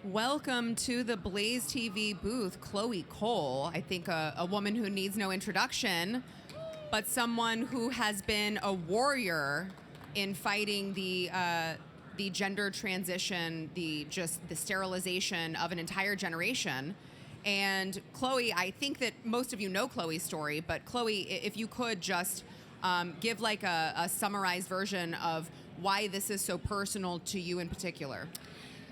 Welcome to the BlazeTV booth, Chloe Cole. I think a woman who needs no introduction, but someone who has been a warrior in fighting the gender transition, the sterilization of an entire generation. And Chloe, I think that most of you know Chloe's story, but Chloe, if you could just give like a summarized version of why this is so personal to you in particular.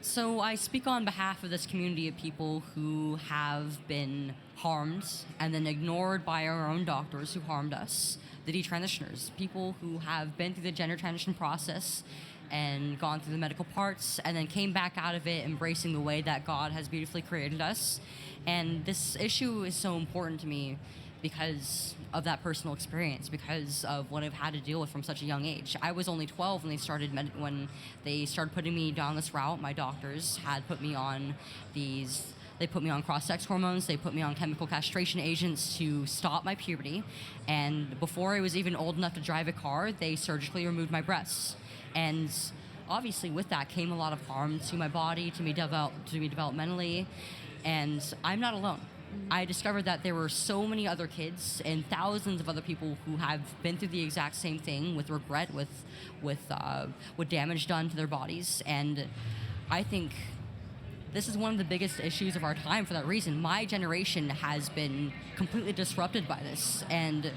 So I speak on behalf of this community of people who have been harmed and then ignored by our own doctors who harmed us, the detransitioners, people who have been through the gender transition process and gone through the medical parts and then came back out of it embracing the way that God has beautifully created us. And this issue is so important to me because of that personal experience, because of what I've had to deal with from such a young age. I was only 12 when they started putting me down this route. My doctors had put me on they put me on cross-sex hormones, they put me on chemical castration agents to stop my puberty, and before I was even old enough to drive a car, they surgically removed my breasts. And obviously with that came a lot of harm to my body, to me developmentally, and I'm not alone. I discovered that there were so many other kids and thousands of other people who have been through the exact same thing with regret, with damage done to their bodies. And I think this is one of the biggest issues of our time for that reason. My generation has been completely disrupted by this. And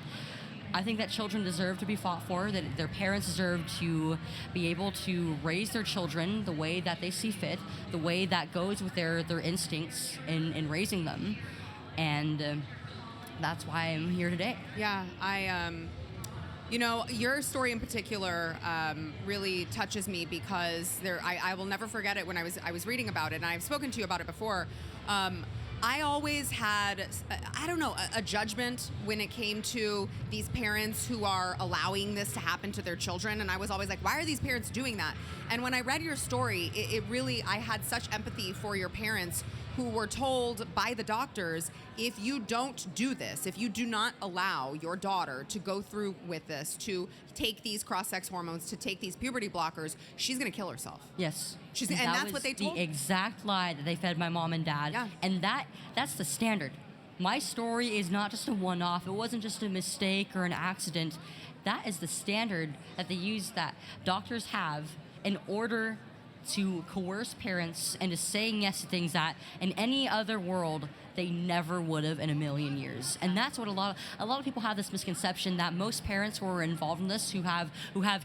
I think that children deserve to be fought for, that their parents deserve to be able to raise their children the way that they see fit, the way that goes with their instincts in raising them. And that's why I'm here today. Yeah, your story in particular really touches me because I will never forget it when I was reading about it, and I've spoken to you about it before. I always had, a judgment when it came to these parents who are allowing this to happen to their children. And I was always like, why are these parents doing that? And when I read your story, it really, I had such empathy for your parents who were told by the doctors, if you don't do this, if you do not allow your daughter to go through with this, to take these cross-sex hormones, to take these puberty blockers, she's going to kill herself. Yes. And that's what they told the exact lie that they fed my mom and dad. Yeah. And that's the standard. My story is not just a one-off. It wasn't just a mistake or an accident. That is the standard that they use, that doctors have in order to coerce parents into saying yes to things that in any other world they never would have in a million years. And that's what a lot of people have this misconception that most parents who are involved in this, who have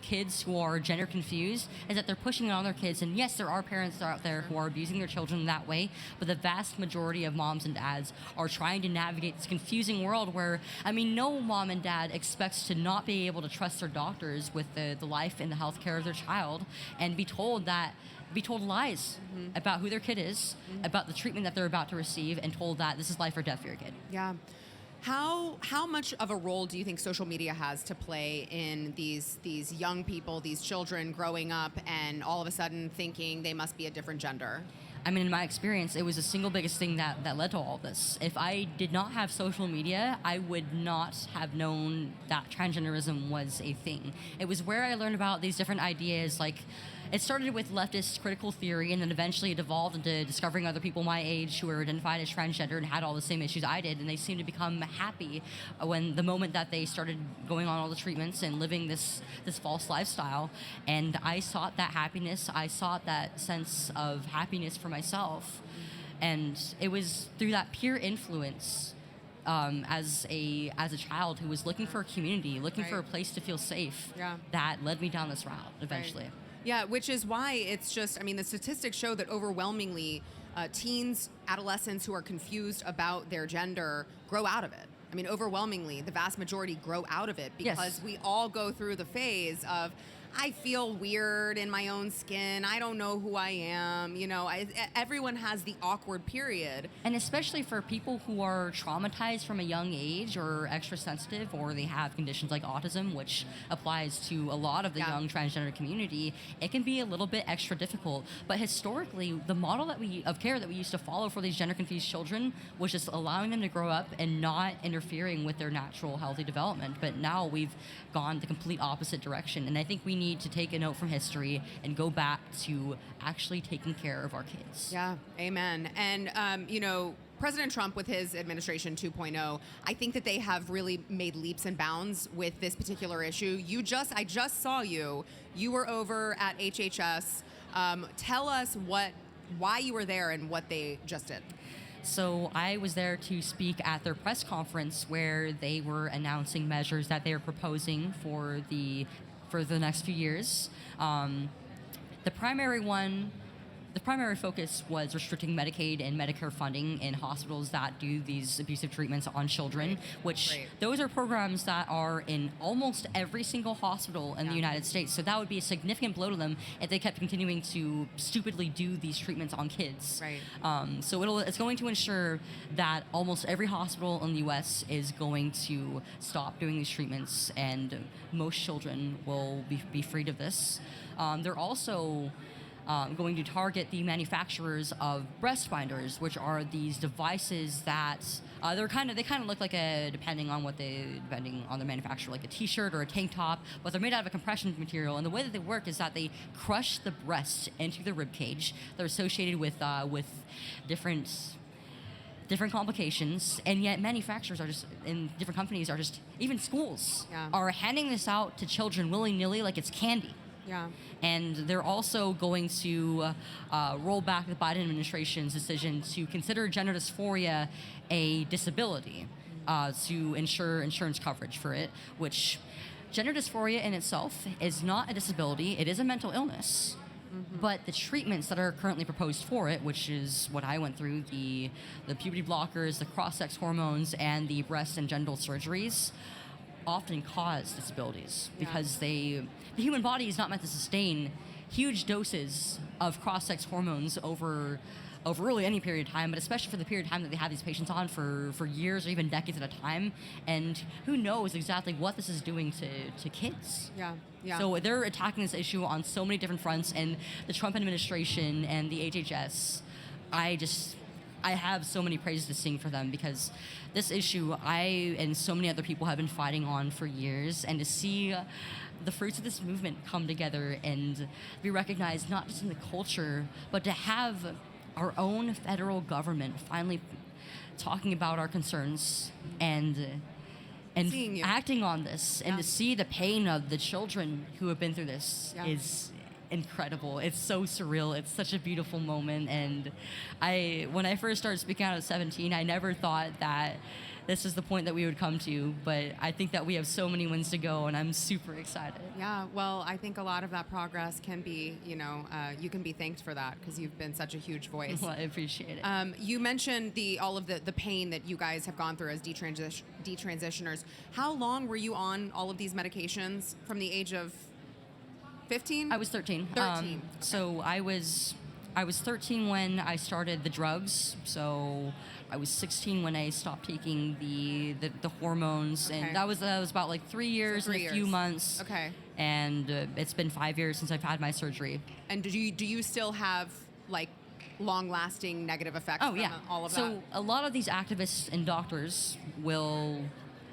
kids who are gender confused, is that they're pushing it on their kids. And yes, there are parents out there who are abusing their children that way, but the vast majority of moms and dads are trying to navigate this confusing world where, no mom and dad expects to not be able to trust their doctors with the life and the health care of their child and be told lies about who their kid is, about the treatment that they're about to receive, and told that this is life or death for your kid. Yeah. How much of a role do you think social media has to play in these young people, these children growing up and all of a sudden thinking they must be a different gender? In my experience, it was the single biggest thing that led to all this. If I did not have social media, I would not have known that transgenderism was a thing. It was where I learned about these different ideas. Like, it started with leftist critical theory, and then eventually it evolved into discovering other people my age who were identified as transgender and had all the same issues I did, and they seemed to become happy when the moment that they started going on all the treatments and living this false lifestyle. And I sought that happiness. I sought that sense of happiness for myself, and it was through that peer influence as a child who was looking for a community, looking for a place to feel safe, that led me down this route eventually. Right. Yeah, which is why it's just, the statistics show that overwhelmingly teens, adolescents who are confused about their gender grow out of it. Overwhelmingly, the vast majority grow out of it because we all go through the phase of, I feel weird in my own skin. I don't know who I am. Everyone has the awkward period. And especially for people who are traumatized from a young age or extra sensitive, or they have conditions like autism, which applies to a lot of the young transgender community, it can be a little bit extra difficult. But historically, the model of care that we used to follow for these gender confused children was just allowing them to grow up and not interfering with their natural healthy development. But now we've gone the complete opposite direction. And I think we need to take a note from history and go back to actually taking care of our kids. Yeah, amen. And, President Trump with his administration 2.0, I think that they have really made leaps and bounds with this particular issue. I just saw you. You were over at HHS. Tell us why you were there and what they just did. So I was there to speak at their press conference where they were announcing measures that they are proposing for the next few years. The primary focus was restricting Medicaid and Medicare funding in hospitals that do these abusive treatments on children, which those are programs that are in almost every single hospital in the United States. So that would be a significant blow to them if they kept continuing to stupidly do these treatments on kids. Right. So it's going to ensure that almost every hospital in the U.S. is going to stop doing these treatments, and most children will be freed of this. They're also going to target the manufacturers of breast binders, which are these devices that they kind of look like depending on the manufacturer, like a T-shirt or a tank top, but they're made out of a compression material. And the way that they work is that they crush the breast into the rib cage. They're associated with different complications, and yet manufacturers in different companies even schools are handing this out to children willy-nilly like it's candy. Yeah. And they're also going to roll back the Biden administration's decision to consider gender dysphoria a disability to ensure insurance coverage for it, which gender dysphoria in itself is not a disability. It is a mental illness. Mm-hmm. But the treatments that are currently proposed for it, which is what I went through, the puberty blockers, the cross-sex hormones, and the breast and genital surgeries, often cause disabilities because the human body is not meant to sustain huge doses of cross-sex hormones over really any period of time, but especially for the period of time that they have these patients on for years or even decades at a time. And who knows exactly what this is doing to kids. Yeah. So they're attacking this issue on so many different fronts, and the Trump administration and the HHS, I have so many praises to sing for them, because this issue I and so many other people have been fighting on for years, and to see the fruits of this movement come together and be recognized not just in the culture, but to have our own federal government finally talking about our concerns and acting on this, and to see the pain of the children who have been through this is incredible. It's so surreal. It's such a beautiful moment. And when I first started speaking out at 17, I never thought that this is the point that we would come to, but I think that we have so many wins to go, and I'm super excited. Yeah, well, I think a lot of that progress can be, you can be thanked for that, because you've been such a huge voice. Well, I appreciate it. You mentioned all of the pain that you guys have gone through as detransitioners. How long were you on all of these medications from the age of 15? I was 13. 13. Okay. So I was 13 when I started the drugs. So I was 16 when I stopped taking the hormones, and that was about like 3 years and a few months. Okay. And it's been 5 years since I've had my surgery. And do you still have like long-lasting negative effects from all of that? So a lot of these activists and doctors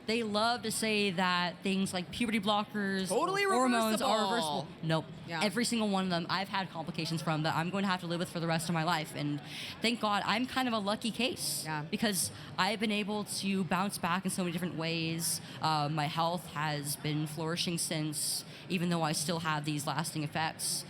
they love to say that things like puberty blockers, hormones are reversible. Nope. Yeah. Every single one of them I've had complications from that I'm going to have to live with for the rest of my life. And thank God I'm kind of a lucky case, because I've been able to bounce back in so many different ways. My health has been flourishing since, even though I still have these lasting effects.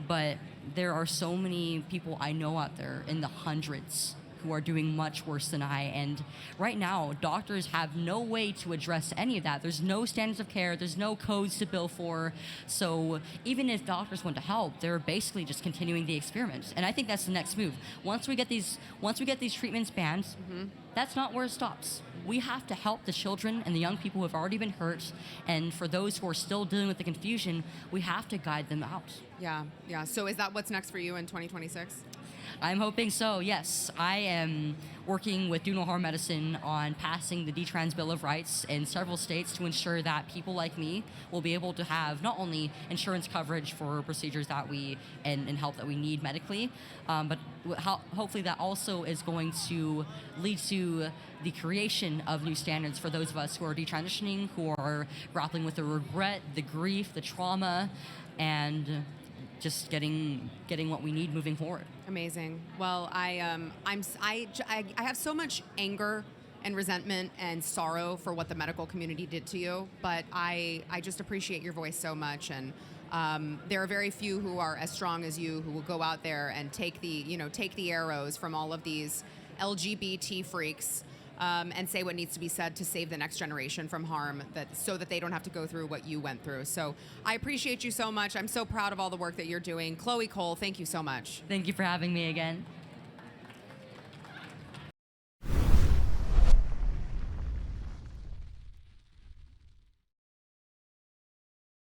But there are so many people I know out there in the hundreds who are doing much worse than I. And right now, doctors have no way to address any of that. There's no standards of care. There's no codes to bill for. So even if doctors want to help, they're basically just continuing the experiment. And I think that's the next move. Once we get these treatments banned, that's not where it stops. We have to help the children and the young people who have already been hurt. And for those who are still dealing with the confusion, we have to guide them out. Yeah. So is that what's next for you in 2026? I'm hoping so, yes. I am working with Do No Harm Medicine on passing the Detrans Bill of Rights in several states to ensure that people like me will be able to have not only insurance coverage for procedures that and help that we need medically, but hopefully that also is going to lead to the creation of new standards for those of us who are detransitioning, who are grappling with the regret, the grief, the trauma, and just getting what we need moving forward. Amazing. Well, I have so much anger and resentment and sorrow for what the medical community did to you, but I just appreciate your voice so much, and there are very few who are as strong as you who will go out there and take the arrows from all of these LGBT freaks. And say what needs to be said to save the next generation from harm, so that they don't have to go through what you went through. So I appreciate you so much. I'm so proud of all the work that you're doing. Chloe Cole, thank you so much. Thank you for having me again.